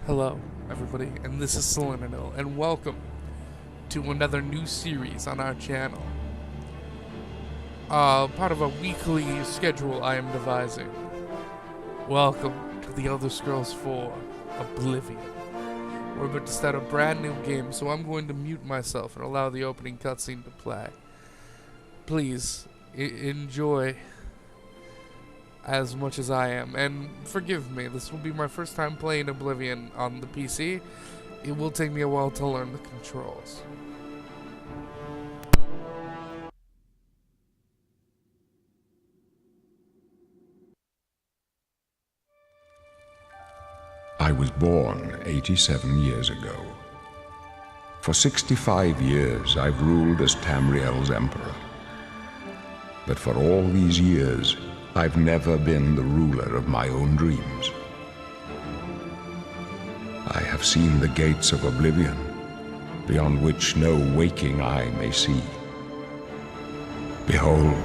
Hello, everybody, and this is Silaninil, and welcome to another new series on our channel. Part of a weekly schedule I am devising. Welcome to the Elder Scrolls 4 Oblivion. We're about to start a brand new game, so I'm going to mute myself and allow the opening cutscene to play. Please, enjoy as much as I am, and forgive me, this will be my first time playing Oblivion on the PC. It will take me a while to learn the controls. I was born 87 years ago. For 65 years I've ruled as Tamriel's emperor. But for all these years, I've never been the ruler of my own dreams. I have seen the gates of Oblivion, beyond which no waking eye may see. Behold,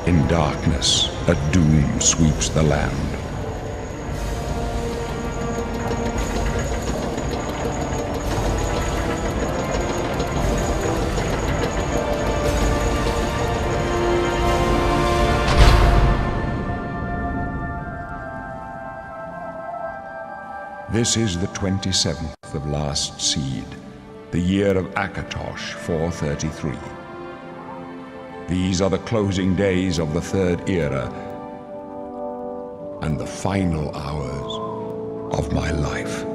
in darkness, a doom sweeps the land. This is the 27th of last seed, the year of Akatosh 433. These are the closing days of the Third Era and the final hours of my life.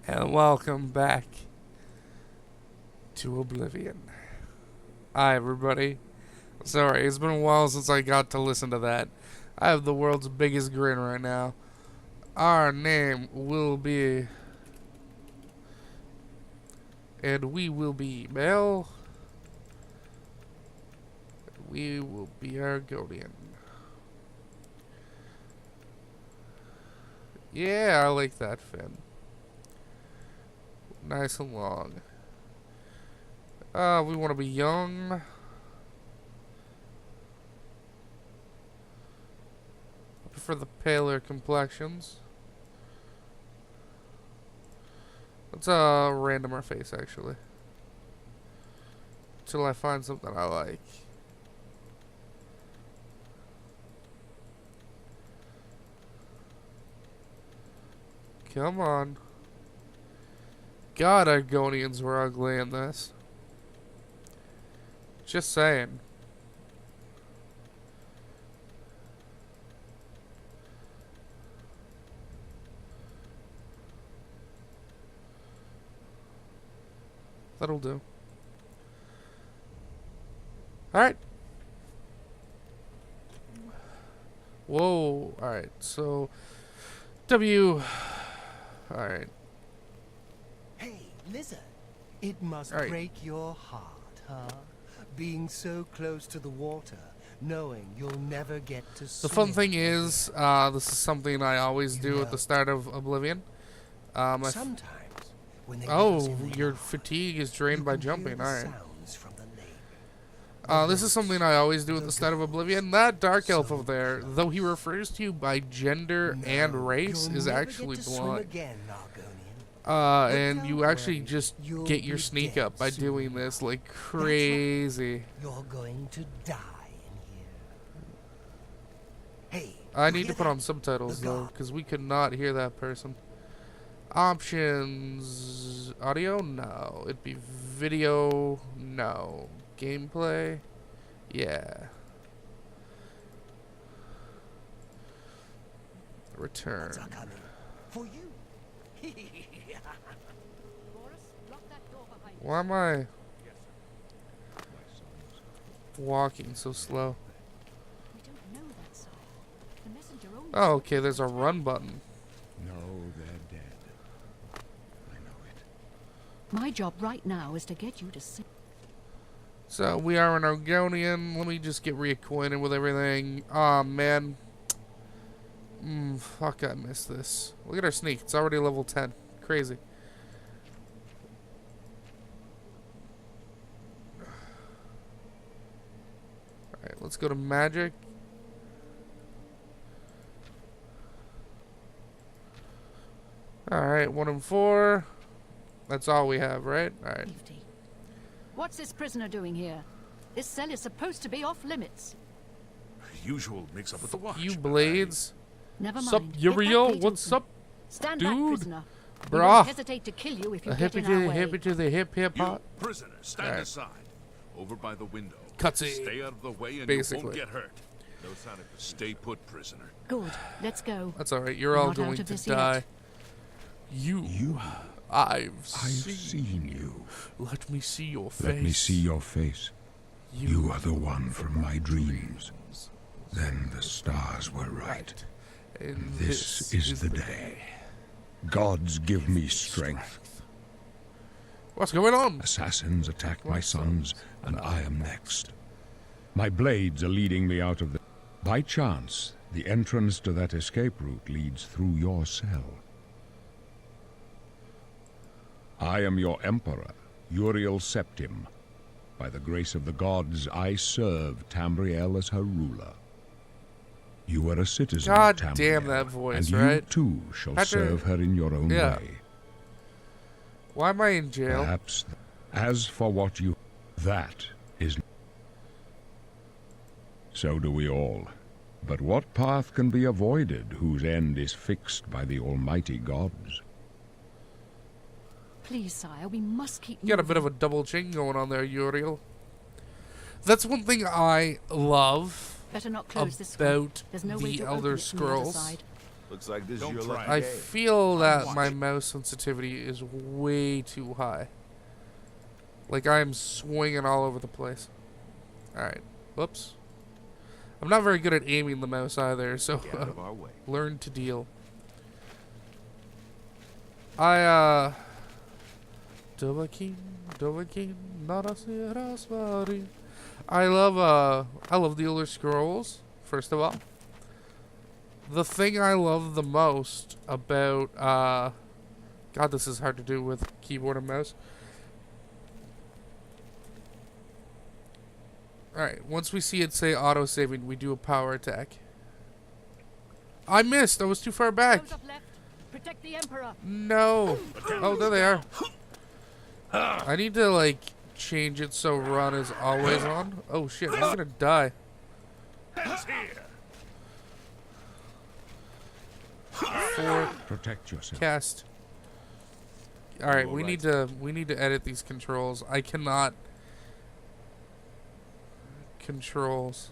And welcome back to Oblivion. Hi, everybody. Sorry, it's been a while since I got to listen to that. I have the world's biggest grin right now. Our name will be... And we will be Mel. We will be Argonian. Yeah, I like that, Finn. Nice and long. We want to be young. I prefer the paler complexions. Let's random our face actually. Till I find something I like. Come on. God, Argonians were ugly in this. Just saying. That'll do. Alright. Whoa. Alright, so... W... Alright. Lizard, it must break your heart, huh? Being so close to the water, knowing you'll never get to swim. The fun thing is, this is something I always do at the start of Oblivion. Sometimes, when your fatigue is drained by jumping, alright. This is something I always do at the start of Oblivion. That dark elf over there, though he refers to you by gender and race, is actually blind. And you actually just get your sneak up by doing this like crazy. You're going to die in here. Hey, I need to put on subtitles though, because we could not hear that person. Options. Audio? No. It'd be video? No. Gameplay? Yeah. Return. What's coming? For you. Why am I walking so slow? We don't know that side. The messenger only Oh, okay, there's a run button. No, they're dead. I know it. My job right now is to get you to see. So we are an Argonian. Let me just get reacquainted with everything. Aw, man. Fuck, I missed this. Look at our sneak. It's already level 10. Crazy. Alright, let's go to magic. Alright, 1 and 4. That's all we have, right? Alright. Safety. What's this prisoner doing here? This cell is supposed to be off limits. Usual mix up with the watch. You blades. Never mind. Sup, Get that Uriel? gate What's open. up? Stand dude? back, prisoner. We Brah. won't hesitate to kill you if you A get hippie in to our the way. hippie to the hip You hop. prisoner, stand Alright. aside. Over by the window. Cutscene. Stay out of the way and you Basically. won't get hurt. No sign of stay put, prisoner. Good. Let's go. That's alright. You're We're all not out going of to this die. yet. You. I've I've seen you. Let me see your face. Let me see your face. You are the one from my dreams. Then the stars were right. And This is the day. Gods give me strength. What's going on? Assassins attack my sons, and I am next. My blades are leading me out of the... By chance, the entrance to that escape route leads through your cell. I am your emperor, Uriel Septim. By the grace of the gods, I serve Tamriel as her ruler. You are a citizen God of Tamriel, damn that voice, and you right? too shall After- serve her in your own Yeah. way. Why am I in jail? Perhaps. As for what you... That is... So do we all. But what path can be avoided whose end is fixed by the almighty gods? Please, sire, we must keep You got a bit of a double chin going on there, Uriel. That's one thing I love Better not close this one. about There's no way the to Elder open it from the other Scrolls. side. Looks like this Don't is your try lucky I day. feel that Watch. my mouse sensitivity is way too high. Like I am swinging all over the place. Alright. Whoops. I'm not very good at aiming the mouse either, so Get out of our way. learn to deal. I love the Elder Scrolls, first of all. The thing I love the most about God, this is hard to do with keyboard and mouse. Alright, once we see it say auto-saving, we do a power attack. I missed! I was too far back! Those up left. Protect the Emperor. No! Oh, there they are. I need to, like, change it so run is always on. Oh shit, I'm gonna die. Four, Protect yourself. cast. Alright, we need to edit these controls. I cannot controls.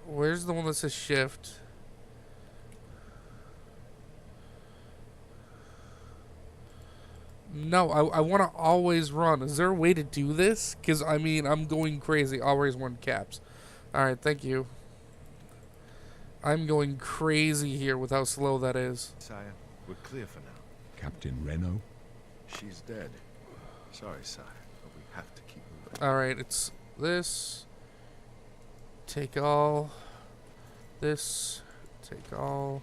Where's the one that says shift? No, I want to always run. Is there a way to do this? Because, I mean, I'm going crazy. Always run caps. Alright, thank you. I'm going crazy here with how slow that is. Sire, we're clear for now. Captain Reno? She's dead. Sorry, sire, but we have to keep moving. Alright, it's this. Take all. This. Take all.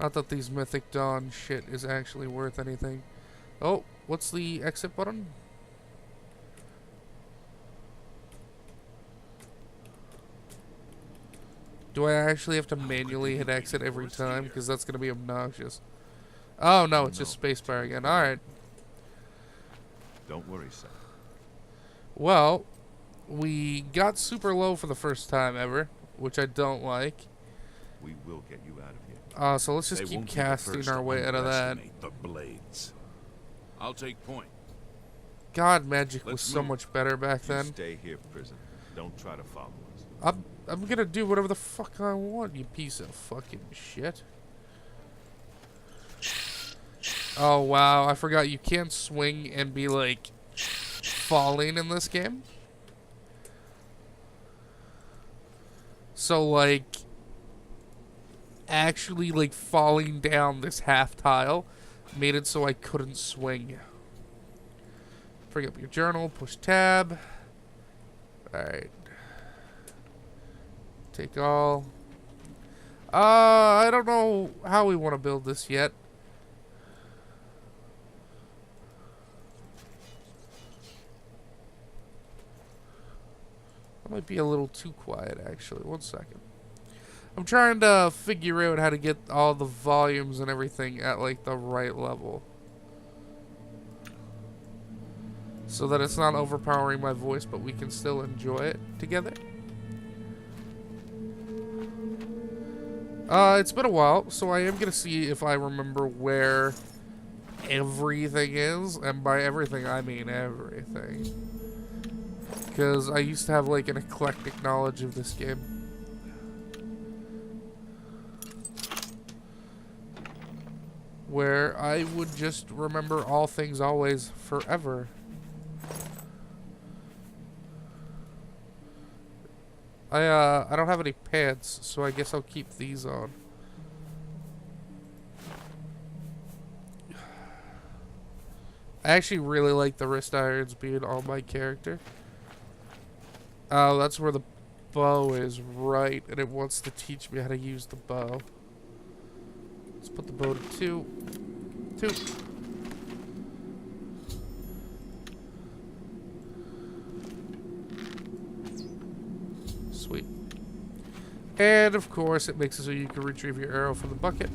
Not that these Mythic Dawn shit is actually worth anything. Oh, what's the exit button? Do I actually have to manually hit exit every time? Because that's going to be obnoxious. Oh, no, it's just spacebar again. Alright. Don't worry, sire. Well, we got super low for the first time ever, which I don't like. We will get you out of here. So let's just They keep won't be the casting first our to way out of that. underestimate the blades. I'll take point. God, magic was Let's so move. much better back You then. stay here, prisoner. Don't try to follow us. I'm gonna do whatever the fuck I want, you piece of fucking shit. Oh, wow. I forgot you can't swing and be, like, falling in this game. So, like, actually, like, falling down this half tile made it so I couldn't swing. Bring up your journal, push tab. Alright. Take all. I don't know how we want to build this yet. That might be a little too quiet, actually. 1 second. I'm trying to figure out how to get all the volumes and everything at, like, the right level. So that it's not overpowering my voice, but we can still enjoy it together. It's been a while, so I am going to see if I remember where everything is. And by everything, I mean everything. Because I used to have, like, an eclectic knowledge of this game. Where I would just remember all things always forever. I don't have any pants, so I guess I'll keep these on. I actually really like the wrist irons being on my character. Oh, that's where the bow is, right, and it wants to teach me how to use the bow. Let's put the bow to 2. 2. Sweet. And, of course, it makes it so you can retrieve your arrow from the bucket.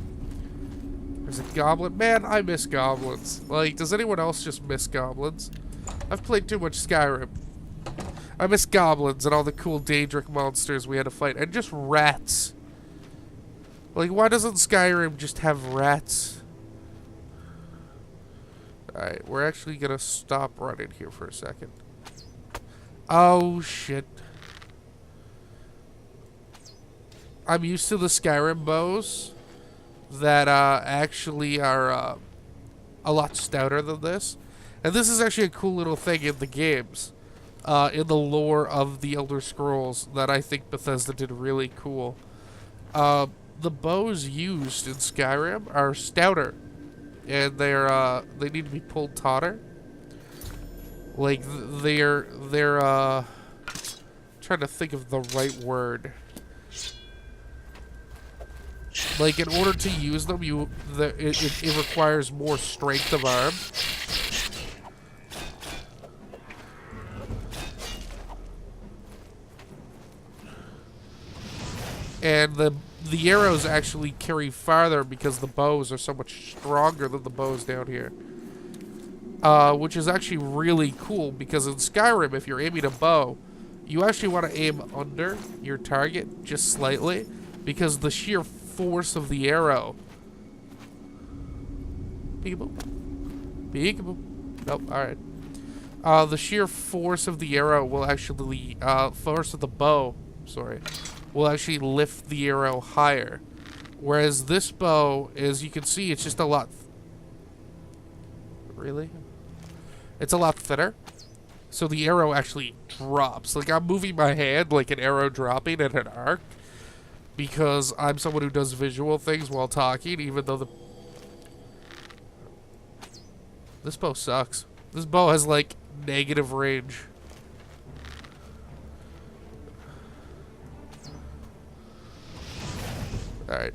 There's a goblin. Man, I miss goblins. Like, does anyone else just miss goblins? I've played too much Skyrim. I miss goblins and all the cool Daedric monsters we had to fight. And just rats. Like, why doesn't Skyrim just have rats? Alright, we're actually gonna stop running here for a second. Oh, shit. I'm used to the Skyrim bows that actually are a lot stouter than this. And this is actually a cool little thing in the games. In the lore of the Elder Scrolls that I think Bethesda did really cool. The bows used in Skyrim are stouter. And they need to be pulled tauter. Like, they're trying to think of the right word. Like, in order to use them, it requires more strength of arm. And the arrows actually carry farther because the bows are so much stronger than the bows down here. Which is actually really cool because in Skyrim, if you're aiming a bow, you actually want to aim under your target just slightly because the sheer force of the arrow. Peekaboo. Peekaboo. Nope, alright. The sheer force of the arrow will actually, force of the bow, sorry, will actually lift the arrow higher. Whereas this bow, as you can see, it's just a lot... Really? It's a lot thinner. So the arrow actually drops. Like, I'm moving my hand like an arrow dropping at an arc. Because I'm someone who does visual things while talking, even though this bow sucks. This bow has, like, negative range. Alright.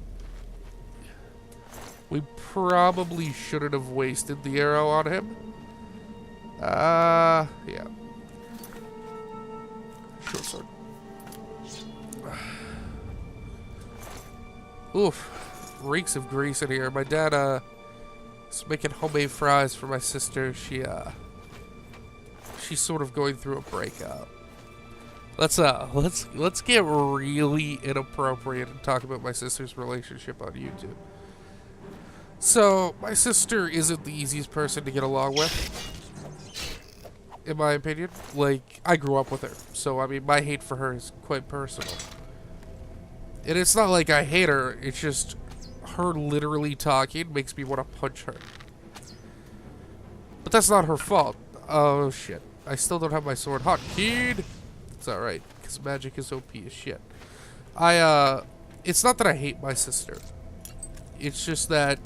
We probably shouldn't have wasted the arrow on him. Yeah. Short sword. Oof. Reeks of grease in here. My dad, is making homemade fries for my sister. She's sort of going through a breakup. Let's get really inappropriate and talk about my sister's relationship on YouTube. So, my sister isn't the easiest person to get along with, in my opinion. Like, I grew up with her, so, I mean, my hate for her is quite personal. And it's not like I hate her, it's just her literally talking makes me want to punch her. But that's not her fault. Oh shit. I still don't have my sword hotkeyed. It's alright, because magic is OP as shit. It's not that I hate my sister. It's just that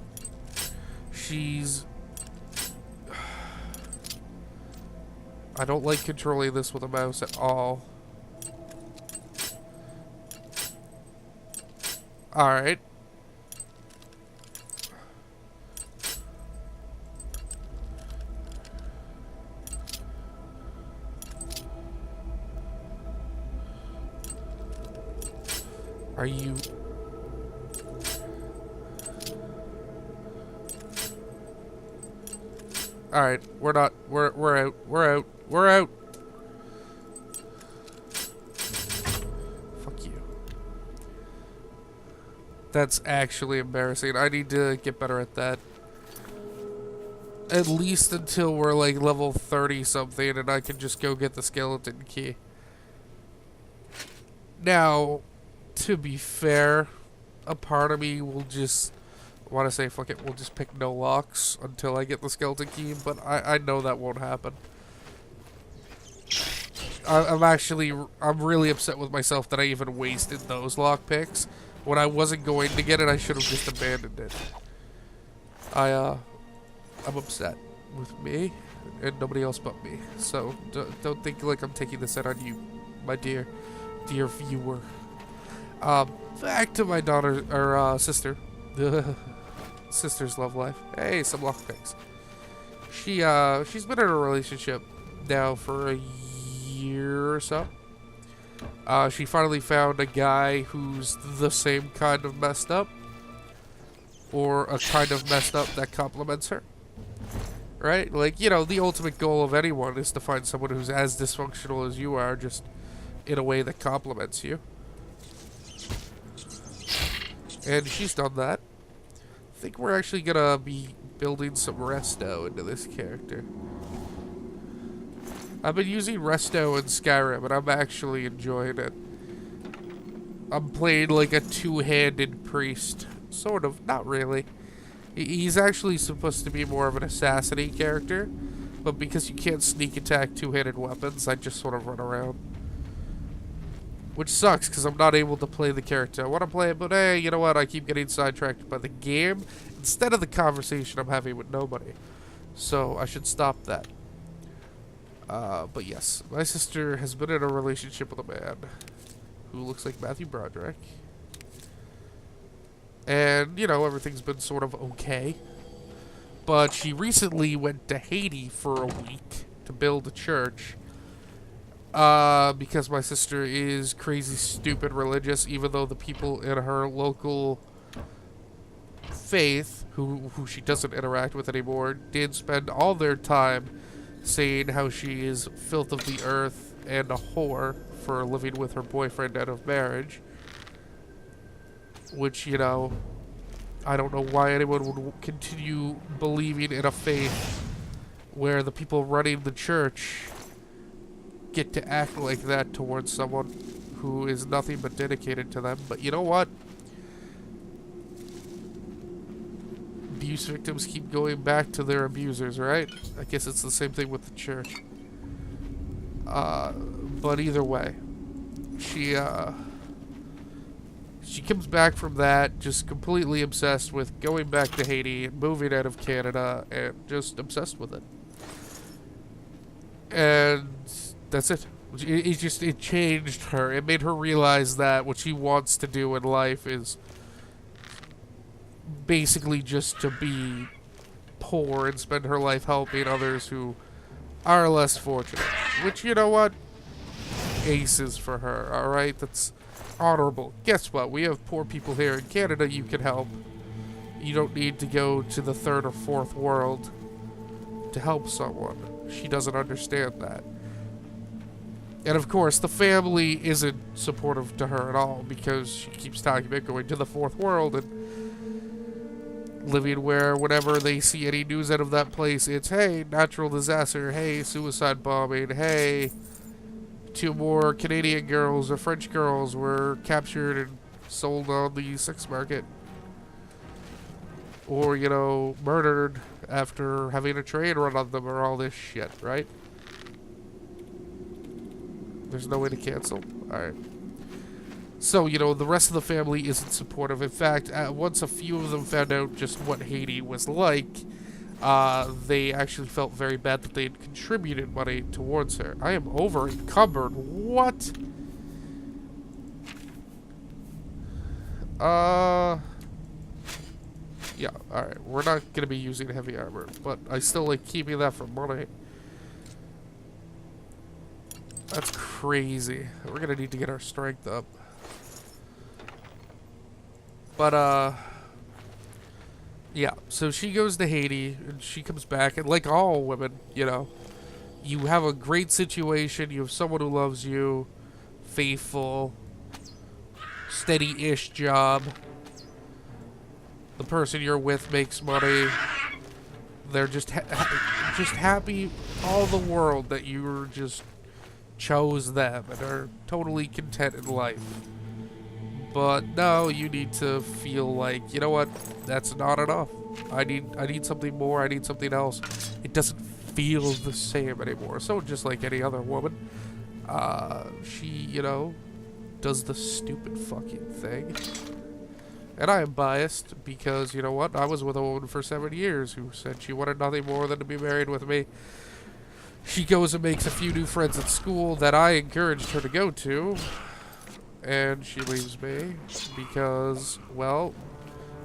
she's... I don't like controlling this with a mouse at all. Alright. Are you... Alright, we're not... We're out. We're out. We're out. Fuck you. That's actually embarrassing. I need to get better at that. At least until we're like level 30 something and I can just go get the skeleton key. Now, to be fair, a part of me will just want to say, fuck it, we'll just pick no locks until I get the skeleton key, but I know that won't happen. I'm really upset with myself that I even wasted those lock picks. When I wasn't going to get it, I should have just abandoned it. I'm upset with me and nobody else but me. So don't think like I'm taking this out on you, my dear viewer. Back to my daughter or sister. Sister's love life. Hey, some lockpicks. She's been in a relationship now for a year or so. She finally found a guy who's the same kind of messed up, or a kind of messed up that complements her. Right? Like, you know, the ultimate goal of anyone is to find someone who's as dysfunctional as you are, just in a way that complements you. And she's done that. I think we're actually gonna be building some resto into this character. I've been using resto in Skyrim, and I'm actually enjoying it. I'm playing like a two-handed priest. Sort of. Not really. He's actually supposed to be more of an assassin-y character, but because you can't sneak attack two-handed weapons, I just sort of run around. Which sucks, because I'm not able to play the character I want to play, but hey, you know what? I keep getting sidetracked by the game instead of the conversation I'm having with nobody. So I should stop that. But yes, my sister has been in a relationship with a man who looks like Matthew Broderick. And, you know, everything's been sort of okay. But she recently went to Haiti for a week to build a church. Because my sister is crazy, stupid religious, even though the people in her local faith, who she doesn't interact with anymore, did spend all their time saying how she is filth of the earth and a whore for living with her boyfriend out of marriage. Which, you know, I don't know why anyone would continue believing in a faith where the people running the church get to act like that towards someone who is nothing but dedicated to them. But you know what? Abuse victims keep going back to their abusers, right? I guess it's the same thing with the church. But either way, she comes back from that just completely obsessed with going back to Haiti and moving out of Canada and just obsessed with it. And that's it. It changed her. It made her realize that what she wants to do in life is basically just to be poor and spend her life helping others who are less fortunate. Which, you know what? Aces for her, alright? That's honorable. Guess what? We have poor people here in Canada you can help. You don't need to go to the third or fourth world to help someone. She doesn't understand that. And of course, the family isn't supportive to her at all because she keeps talking about going to the fourth world and living where whenever they see any news out of that place, it's, hey, natural disaster, hey, suicide bombing, hey, 2 more Canadian girls or French girls were captured and sold on the sex market. Or, you know, murdered after having a train run on them or all this shit, right? There's no way to cancel? Alright. So, you know, the rest of the family isn't supportive. In fact, once a few of them found out just what Haiti was like, they actually felt very bad that they had contributed money towards her. I am over encumbered. What? Yeah, alright. We're not gonna be using heavy armor, but I still like keeping that for money. That's crazy. We're gonna need to get our strength up. But, yeah, so she goes to Haiti, and she comes back, and like all women, you know, you have a great situation, you have someone who loves you, faithful, steady-ish job, the person you're with makes money, they're just just happy all the world that you just chose them and are totally content in life. But no, you need to feel like, you know what, that's not enough. I need something more, I need something else. It doesn't feel the same anymore. So just like any other woman, she, you know, does the stupid fucking thing. And I am biased because, you know what, I was with a woman for 7 years who said she wanted nothing more than to be married with me. She goes and makes a few new friends at school that I encouraged her to go to. And she leaves me because, well,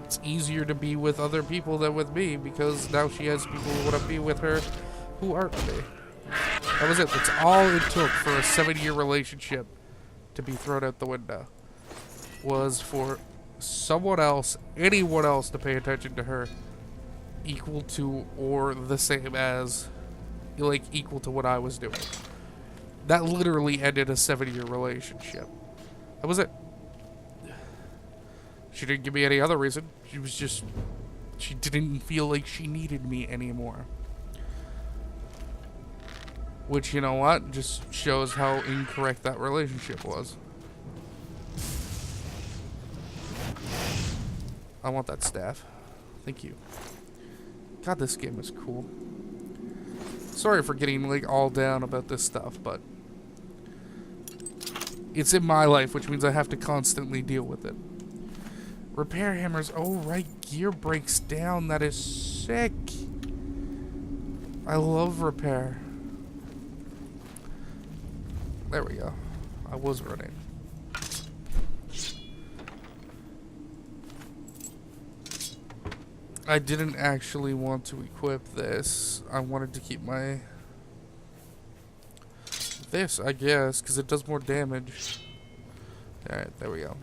it's easier to be with other people than with me because now she has people who want to be with her who aren't me. That was it. That's all it took for a 7-year relationship to be thrown out the window. Was for someone else, anyone else, to pay attention to her equal to or the same as, like, equal to what I was doing. That literally ended a 7-year relationship. That was it. She didn't give me any other reason. She was just, she didn't feel like she needed me anymore. Which, you know what, just shows how incorrect that relationship was. I want that staff. Thank you. God, this game is cool. Sorry for getting, like, all down about this stuff, but it's in my life, which means I have to constantly deal with it. Repair hammers. Oh, right. Gear breaks down. That is sick. I love repair. There we go. I was running. I didn't actually want to equip this. I wanted to keep my... this, I guess, because it does more damage. Alright, there we go.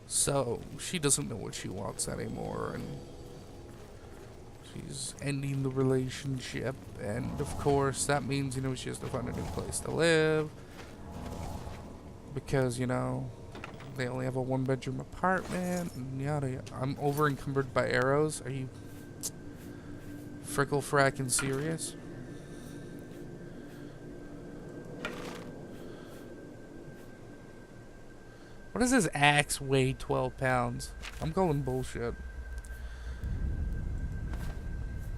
So, she doesn't know what she wants anymore, and she's ending the relationship, and of course, that means, you know, she has to find a new place to live, because, you know, they only have a 1-bedroom apartment, and yada yada. I'm over encumbered by arrows. Are you frickle frackin' serious? What does this axe weigh 12 pounds? I'm calling bullshit.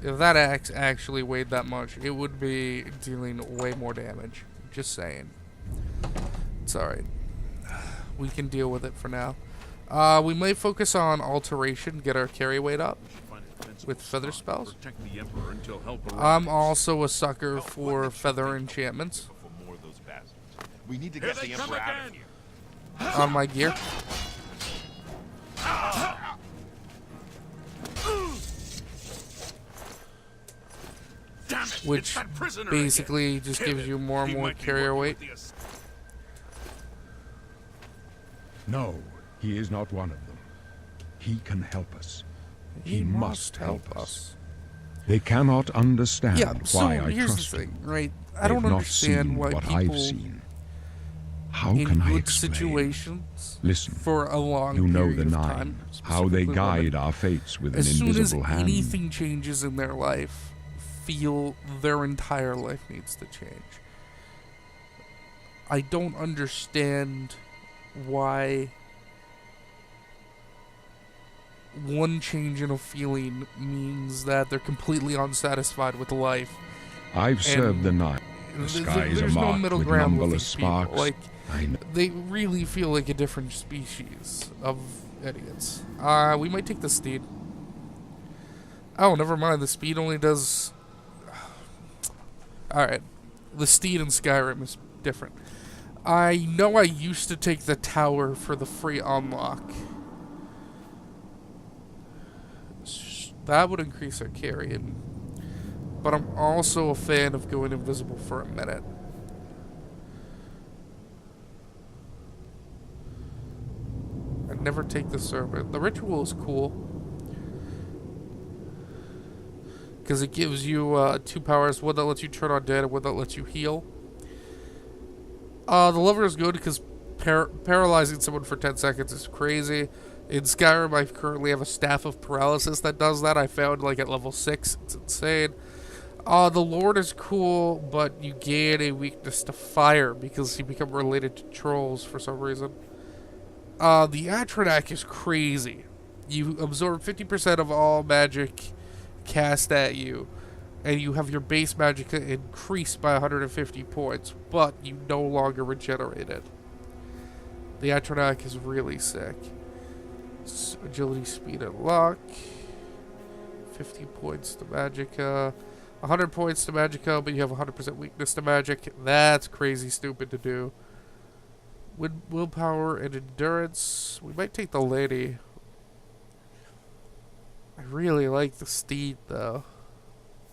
If that axe actually weighed that much, it would be dealing way more damage. Just saying. It's alright. We can deal with it for now. We might focus on alteration, get our carry weight up with feather spells. I'm also a sucker for feather enchantments. We need to get the Emperor out of here. On my gear. Which basically just gives you more and more carrier weight. No, he is not one of them. He can help us. He must help us. They cannot understand why I here's trust the thing, him. right? I don't understand why people How in can I good explain? Situations Listen, for a long you know period the of Nine, time, how they specifically guide women, our fates with an as soon as invisible hand. anything changes in their life, feel their entire life needs to change. I don't understand why one change in a feeling means that they're completely unsatisfied with life. I've served the night. The skies are There's no marked middle with ground with numberless these people. sparks. Like, I know. they really feel like a different species of idiots. We might take the steed. Oh, never mind. The speed only does... Alright. The steed in Skyrim is different. I know I used to take the tower for the free unlock. That would increase our carrying. But I'm also a fan of going invisible for a minute. I'd never take the servant. The ritual is cool. Because it gives you 2 powers. One that lets you turn on dead and one that lets you heal. The lever is good because paralyzing someone for 10 seconds is crazy. In Skyrim, I currently have a staff of paralysis that does that. I found like at level 6. It's insane. The Lord is cool, but you gain a weakness to fire because you become related to trolls for some reason. The Atronak is crazy. You absorb 50% of all magic cast at you, and you have your base magic increased by 150 points, but you no longer regenerate it. The Atronak is really sick. Agility, speed, and luck. 50 points to magicka. 100 points to magicka, but you have 100% weakness to magic. That's crazy stupid to do. Willpower and endurance. We might take the lady. I really like the steed, though.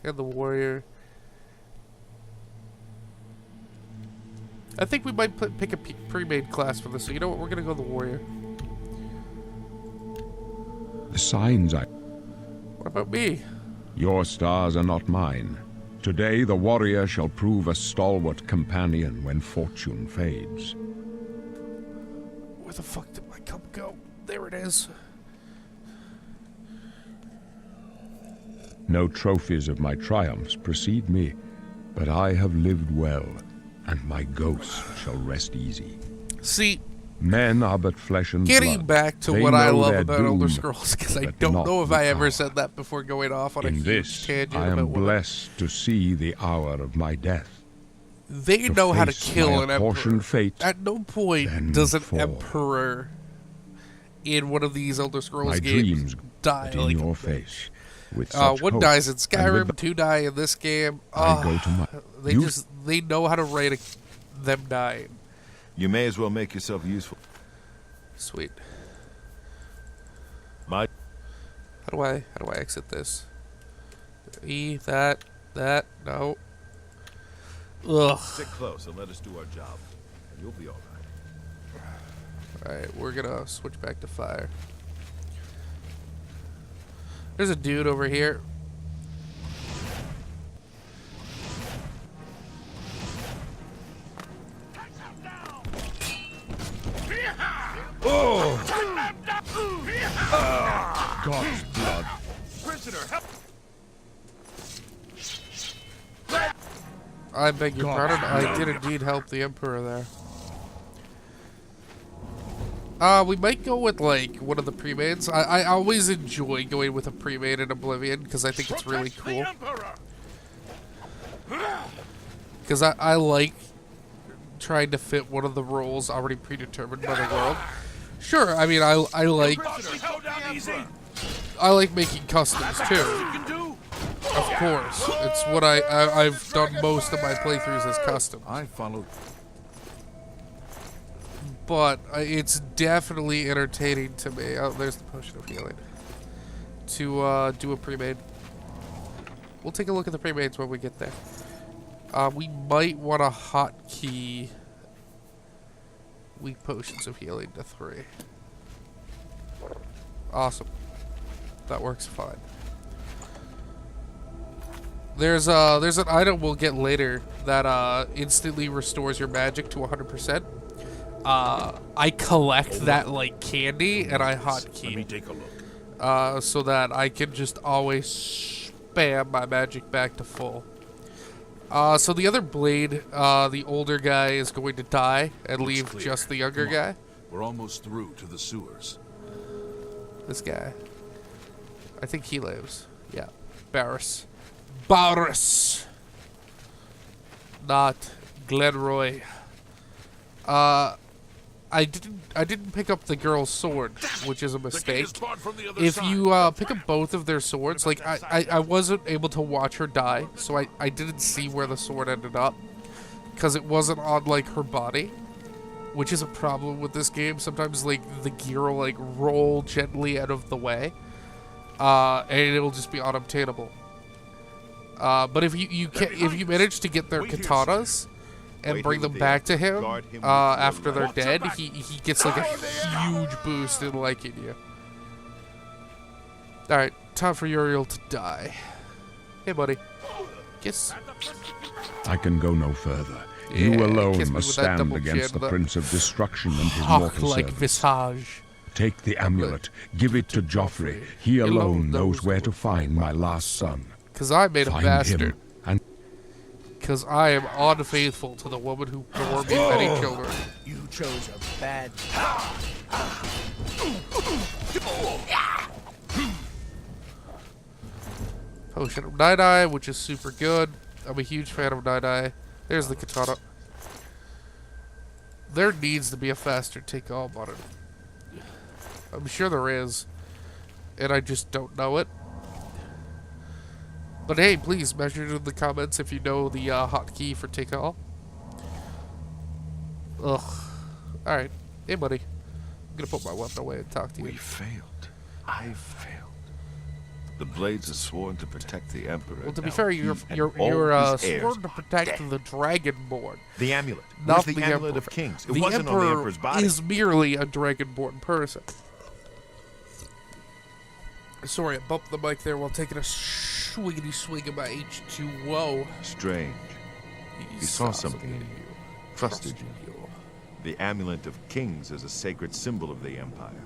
And the warrior. I think we might pick a pre-made class for this. So you know what? We're going to go the warrior. The signs I... What about me? Your stars are not mine. Today the warrior shall prove a stalwart companion when fortune fades. Where the fuck did my cup go? There it is. No trophies of my triumphs precede me, but I have lived well, and my ghost shall rest easy. See, men are but flesh and getting blood. back to They what I know love their about doom, Elder Scrolls, because I but don't not know if the I ever power. said that before going off on a In huge this, tangent I am about what blessed to see the hour of my death. they to know how to face kill my an emperor. apportioned fate, At no point then does an fall. emperor in one of these Elder Scrolls My games dreams die but in like your a face. With bitch. such One hope, dies in and with Skyrim, the- 2 die in this game. I go to my... They know how to write them dying. You may as well make yourself useful. Sweet. My How do I exit this? E, that, no. Ugh. Stick close and let us do our job. And you'll be all right. Alright, we're gonna switch back to fire. There's a dude over here. God's blood. Prisoner, help! I beg your God. pardon. I did indeed help the Emperor there. We might go with, like, one of the pre-mades. I always enjoy going with a pre-made in Oblivion, because I think it's really cool. Because I like trying to fit one of the roles already predetermined by the world. Sure, I mean, I like making customs, too. Of course. It's what I've done most of my playthroughs as customs. I followed. But it's definitely entertaining to me. Oh, there's the potion of healing. To do a pre-made. We'll take a look at the pre-mades when we get there. We might want to hotkey weak potions of healing to 3. Awesome. That works fine. There's an item we'll get later that instantly restores your magic to 100%. I collect that like candy and I Let me hotkey take a look. so that I can just always spam my magic back to full. So the other blade, the older guy is going to die and Looks leave clear. just the younger Come on. guy. We're almost through to the sewers. This guy. I think he lives. Yeah. Barris. Barris! Not Glenroy. I didn't pick up the girl's sword, which is a mistake. If you pick up both of their swords, like I wasn't able to watch her die, so I didn't see where the sword ended up, because it wasn't on like her body, which is a problem with this game. Sometimes like the gear will like roll gently out of the way, and it'll just be unobtainable. But if you manage to get their katanas and bring them back to him after they're dead, he gets like a huge boost in liking you. Alright, time for Uriel to die. Hey, buddy. Kiss. I can go no further. Yeah, You kiss me alone with must that stand double against chin, the Prince of Destruction and his Hawk mortal like servants. visage. Take the amulet, give it to Joffrey. He alone knows where to find my last son. Because I made a Find bastard. him and Because I am unfaithful to the woman who bore me many children. You chose a bad. Potion of Night-Eye, which is super good. I'm a huge fan of Night-Eye. There's the katana. There needs to be a faster take-all button. I'm sure there is. And I just don't know it. But hey, please mention it in the comments if you know the hotkey for take-all. Ugh. Alright. Hey, buddy. I'm gonna put my weapon away and talk to you. We failed. I failed. The Blades are sworn to protect the Emperor. Well, to be Now fair, he you're and all his heirs sworn to are protect dead. the Dragonborn. The amulet. Not Where's the the amulet Emperor. of Kings? It The wasn't on the Emperor Emperor's body. is merely a Dragonborn person. Sorry, I bumped the mic there while taking a swiggity swig of my H2O. Strange. He saw something. Trusted you. The amulet of Kings is a sacred symbol of the Empire.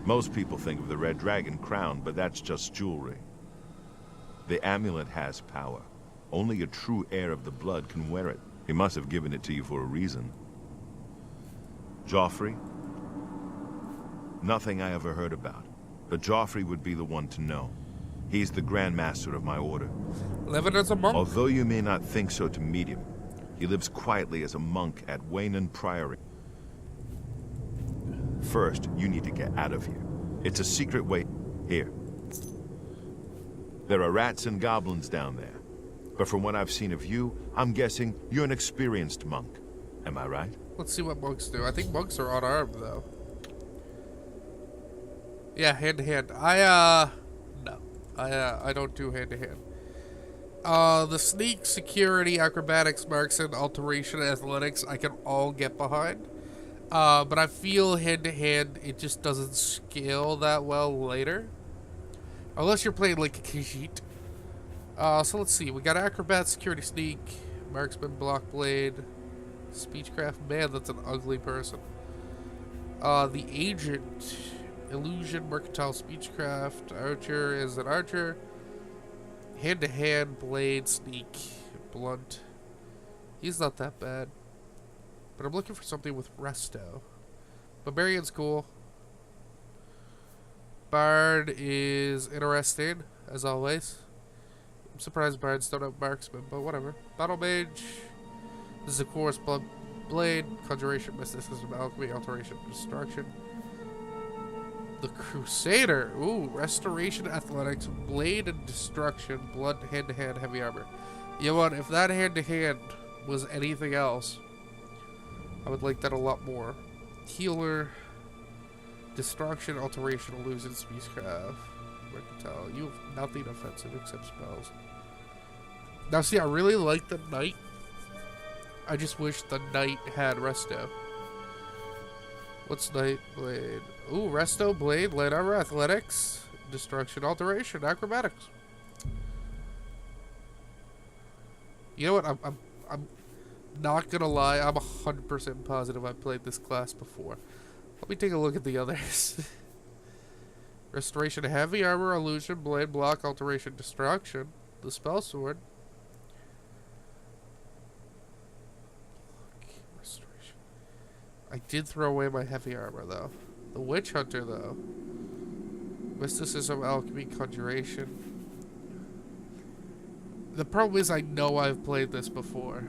Most people think of the red dragon crown, but that's just jewelry. The amulet has power. Only a true heir of the blood can wear it. He must have given it to you for a reason. Joffrey? Nothing I ever heard about. But Joffrey would be the one to know. He's the Grand Master of my order. Living as a monk. Although you may not think so to meet him, he lives quietly as a monk at Waynon Priory. First, you need to get out of here. It's a secret way here. There are rats and goblins down there. But from what I've seen of you, I'm guessing you're an experienced monk. Am I right? Let's see what monks do. I think monks are unarmed, though. Yeah, hand-to-hand. No. I don't do hand-to-hand. The sneak, security, acrobatics, marksman, alteration, athletics, I can all get behind. But I feel hand-to-hand, it just doesn't scale that well later. Unless you're playing like a Khajiit. So let's see. We got acrobat, security, sneak, marksman, block blade, speechcraft. Man, that's an ugly person. The agent, illusion, mercantile, speechcraft, archer is an archer. Hand-to-hand, blade, sneak, blunt. He's not that bad. But I'm looking for something with resto. Barbarian's cool. Bard is interesting, as always. I'm surprised bards don't have marksman, but whatever. Battle mage. This is of course blood blade, conjuration, mysticism, alchemy, alteration, destruction. The Crusader. Ooh, restoration, athletics, blade, and destruction, blood, hand-to-hand, heavy armor. You know what? If that hand-to-hand was anything else, I would like that a lot more. Healer, destruction, alteration, illusion, speechcraft, mercantile. You have nothing offensive except spells. Now, see, I really like the knight. I just wish the knight had resto. What's knight blade? Ooh, resto, blade, light armor, athletics, destruction, alteration, acrobatics. You know what? I'm not gonna lie. I'm 100% positive I played this class before. Let me take a look at the others. Restoration, heavy armor, illusion, blade, block, alteration, destruction, the spell sword. Restoration. I did throw away my heavy armor though. The witch hunter though. Mysticism, alchemy, conjuration. The problem is I know I've played this before.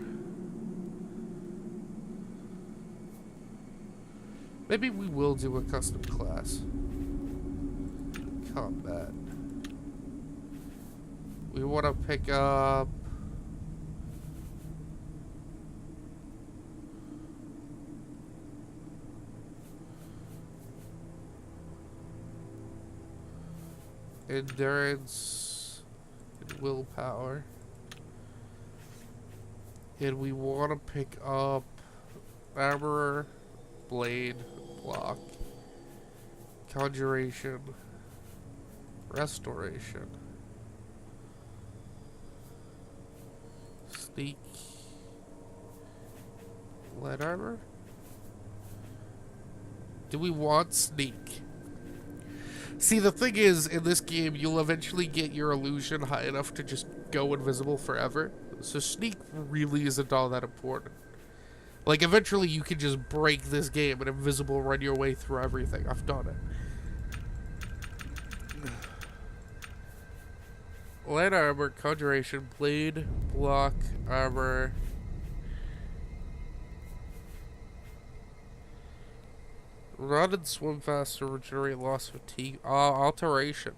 Maybe we will do a custom class. Combat. We want to pick up... endurance and willpower. And we want to pick up armor, blade, block, conjuration, restoration, sneak, light armor. Do we want sneak? See, the thing is, in this game, you'll eventually get your illusion high enough to just go invisible forever. So sneak really isn't all that important. Like, eventually you can just break this game and invisible run your way through everything. I've done it. Light armor, conjuration, blade, block, armor. Run and swim faster, regenerate loss fatigue. Alteration.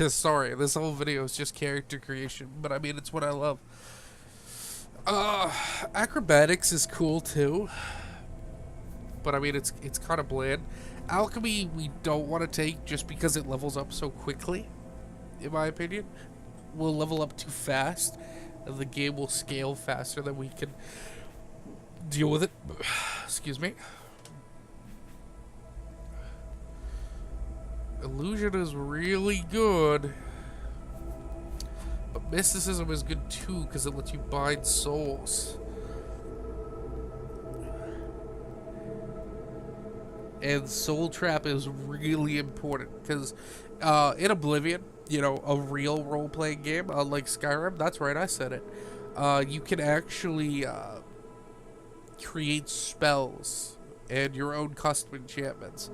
Sorry, this whole video is just character creation, but I mean, it's what I love. Acrobatics is cool too, but I mean, it's kind of bland. Alchemy we don't want to take just because it levels up so quickly, in my opinion. We'll level up too fast, and the game will scale faster than we can deal with it. Excuse me. Illusion is really good, but mysticism is good too because it lets you bind souls. And soul trap is really important because in Oblivion, you know, a real role-playing game, like Skyrim, that's right, I said it, you can actually create spells and your own custom enchantments.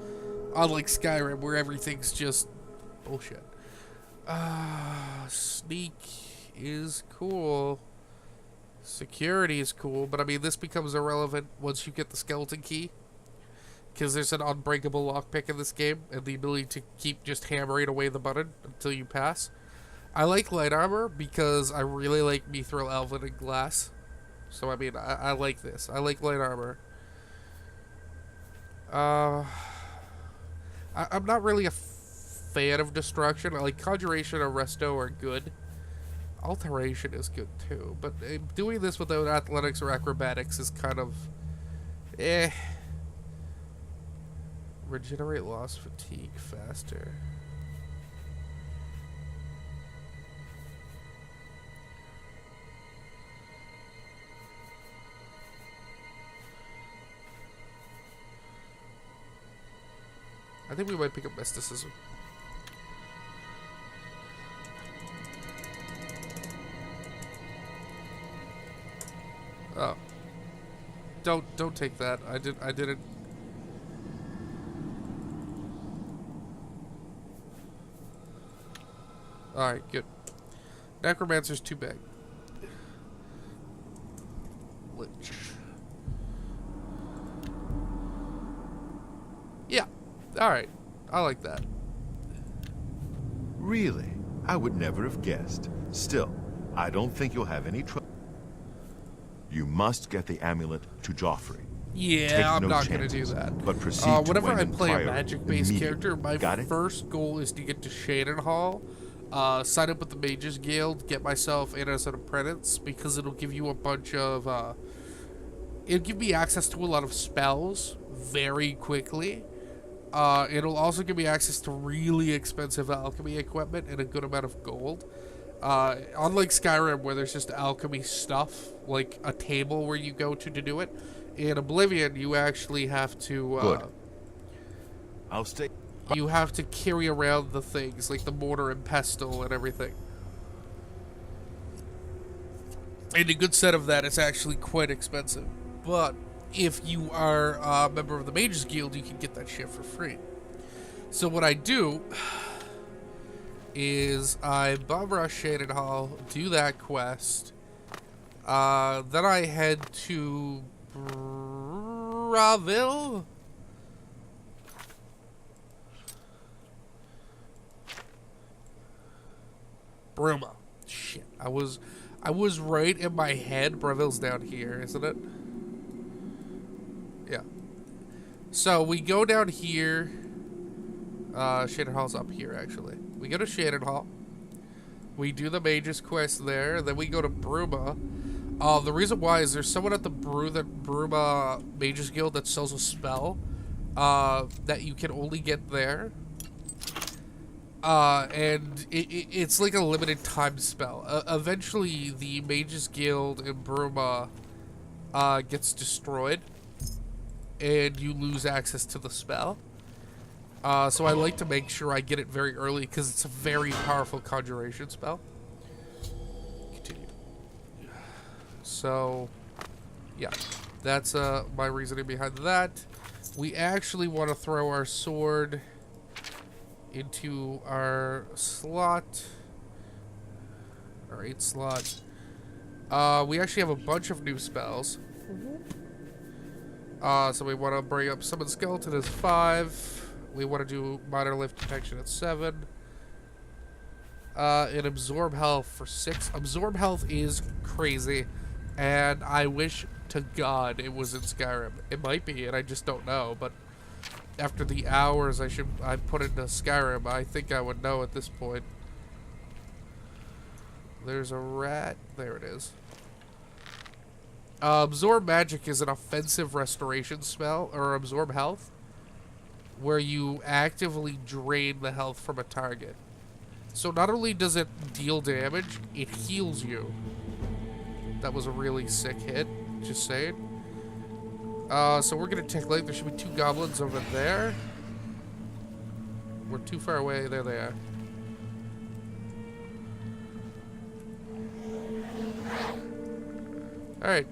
Unlike Skyrim, where everything's just bullshit. Sneak is cool. Security is cool, but I mean, this becomes irrelevant once you get the skeleton key. Because there's an unbreakable lockpick in this game, and the ability to keep just hammering away the button until you pass. I like light armor because I really like Mithril, Elven, and Glass. So, I mean, I like this. I like light armor. I'm not really a fan of destruction. I like conjuration and resto are good. Alteration is good too, but doing this without athletics or acrobatics is kind of Regenerate loss fatigue faster. I think we might pick up mysticism. Oh. Don't take that. I didn't. Alright, good. Necromancer's too big. Lich. Yeah. Alright. I like that. Really? I would never have guessed. Still, I don't think you'll have any trouble. You must get the amulet to Joffrey. Yeah, I'm not going to do that. But proceed whenever to I play a Empire magic-based character, my Got first goal is to get to Shadenhall, sign up with the Mages Guild, get myself in as an apprentice, because it'll give you a bunch of, it'll give me access to a lot of spells very quickly. It'll also give me access to really expensive alchemy equipment and a good amount of gold. Unlike Skyrim, where there's just alchemy stuff, like a table where you go to do it, in Oblivion, you actually have to, Good. I'll stay. You have to carry around the things, like the mortar and pestle and everything. And a good set of that is actually quite expensive. But if you are a member of the Mages Guild, you can get that shit for free. So what I do is I bomb rush Silaninil, do that quest. Then I head to Bravil. Bruma. Shit. I was right in my head. Bravil's down here, isn't it? Yeah. So we go down here. Silaninil's up here, actually. We go to Silaninil. We do the Mage's quest there. Then we go to Bruma. The reason why is there's someone at the Bruma Mages Guild that sells a spell that you can only get there. And it's like a limited time spell. Eventually, the Mages Guild in Bruma gets destroyed, and you lose access to the spell. So I like to make sure I get it very early because it's a very powerful conjuration spell. Continue. So, yeah, that's my reasoning behind that. We actually want to throw our sword into our slot, our 8 slot. We actually have a bunch of new spells. So we want to bring up Summon Skeleton as 5. We want to do Minor Lift Detection at 7. And Absorb Health for 6. Absorb Health is crazy, and I wish to God it was in Skyrim. It might be, and I just don't know, but after the hours I put into Skyrim, I think I would know at this point. There's a rat. There it is. Absorb Magic is an offensive restoration spell, or Absorb Health, where you actively drain the health from a target. So not only does it deal damage, it heals you. That was a really sick hit, just saying. So we're gonna take light. There should be 2 goblins over there. We're too far away. There they are. Alright.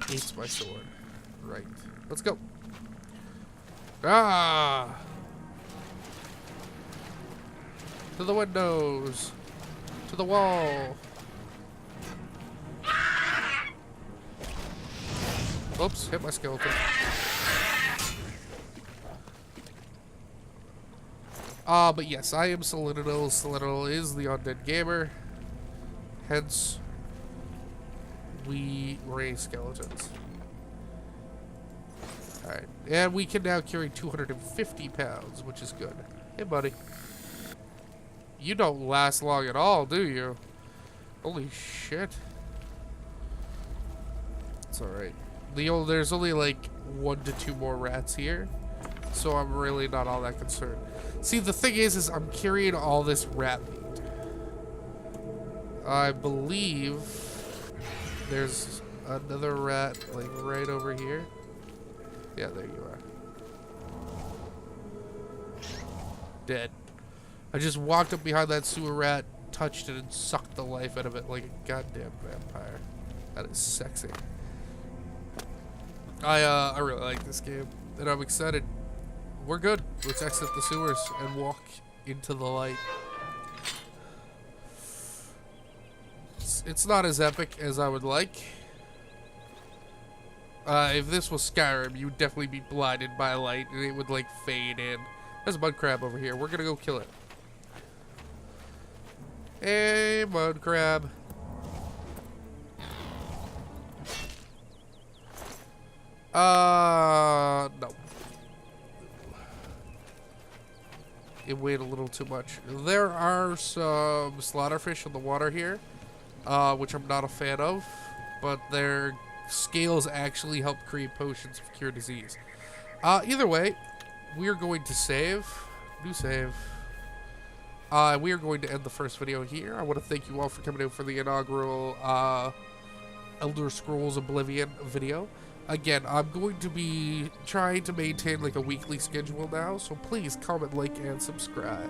Hates my sword. Right. Let's go. Ah! To the windows. To the wall. Oops, hit my skeleton. But yes, I am Silaninil. Silaninil is the undead gamer. Hence, we raise skeletons. Alright, and we can now carry 250 pounds, which is good. Hey, buddy. You don't last long at all, do you? Holy shit. It's alright. There's only like 1 to 2 more rats here, so I'm really not all that concerned. See, the thing is I'm carrying all this rat meat. I believe there's another rat like right over here. Yeah, there you are. Dead. I just walked up behind that sewer rat, touched it, and sucked the life out of it like a goddamn vampire. That is sexy. I really like this game, and I'm excited. We're good. Let's exit the sewers and walk into the light. It's not as epic as I would like. If this was Skyrim, you would definitely be blinded by light, and it would, like, fade in. There's a mud crab over here. We're gonna go kill it. Hey, mud crab. No. It weighed a little too much. There are some slaughterfish in the water here, which I'm not a fan of, but their scales actually help create potions of cure disease. Either way, we're going to save. New save. We are going to end the first video here. I want to thank you all for coming in for the inaugural Elder Scrolls Oblivion video. Again, I'm going to be trying to maintain like a weekly schedule now, so please comment, like, and subscribe.